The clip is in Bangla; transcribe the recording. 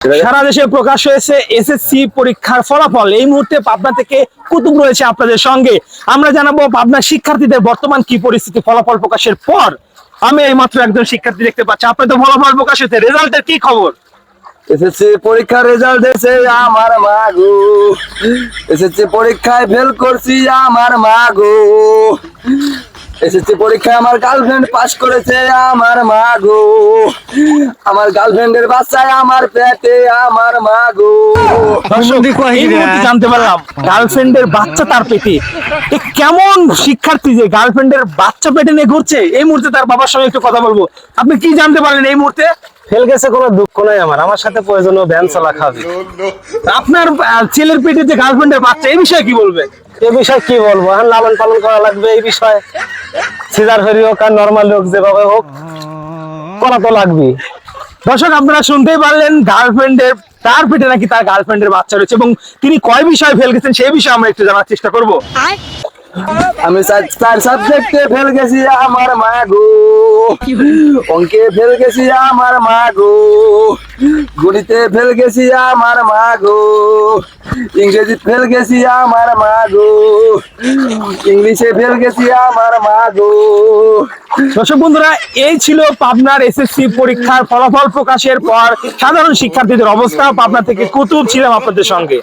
সারা দেশে প্রকাশ হয়েছে এসএসসি পরীক্ষার ফলাফল। এই মুহূর্তে পাবনা থেকে কুতুব রয়েছে আপনাদের সঙ্গে। আমরা জানাবো পাবনার শিক্ষার্থীদের বর্তমান কি পরিস্থিতি ফলাফল প্রকাশের পর। আমি এইমাত্র একজন শিক্ষার্থী দেখতে পাচ্ছি। আপনাদের ফলাফল প্রকাশ হয়েছে, রেজাল্টের কি খবর? এসএসসি পরীক্ষার রেজাল্ট এসে আমার মা গো, এসএসসি পরীক্ষায় ফেল করছি আমার মা গো, এসএসসি পরীক্ষায় আমার গার্লফ্রেন্ড পাস করেছে আমার মা গো, আমার গার্লফ্রেন্ডের বাচ্চায় আমার পেটে আমার মা গো। এই মুহূর্তে জানতে পারলাম গার্লফ্রেন্ডের বাচ্চা তার পেটে। এ কেমন শিক্ষার্থী যে গার্লফ্রেন্ডের বাচ্চা পেটে নিয়ে ঘুরছে। এই মুহূর্তে তার বাবার সঙ্গে একটু কথা বলবো। আপনি কি জানতে পারলেন এই মুহূর্তে? ফেল গেছে, কোনো দুঃখ নাই আমার সাথে প্রয়োজনীয় ভ্যান চলা খাবে। আপনার ছেলের পেটে যে গার্লফ্রেন্ডের বাচ্চা, এই বিষয়ে কি বলবেন? এই বিষয়ে কি বলবো, এখন লালন পালন করা লাগবে। এই বিষয়ে সিজার হরি হোক আর নর্মাল হোক, যেভাবে হোক করা তো লাগবে। দর্শক, আপনারা শুনতেই পারলেন গার্লফ্রেন্ডের তার পেটে নাকি তার গার্লফ্রেন্ডের বাচ্চা রয়েছে এবং তিনি কয় বিষয়ে ফেল গেছেন সেই বিষয়ে আমরা একটু জানার চেষ্টা করব। আমি চার সাবজেক্টে ফেল গেছি আমার মা গো, অঙ্কে ফেল গেছি আমার মা গো, গণিতে ফেল গেছি আমার মা গো, ইংরেজি ফেল গেছি আমার মা গো, ইংলিশে ফেল গেছি আমার মা গো। দর্শক বন্ধুরা, এই ছিল পাবনার এসএসসি পরীক্ষার ফলাফল প্রকাশের পর সাধারণ শিক্ষার্থীদের অবস্থা। পাবনা থেকে কুতুব ছিলাম আপনাদের সঙ্গে।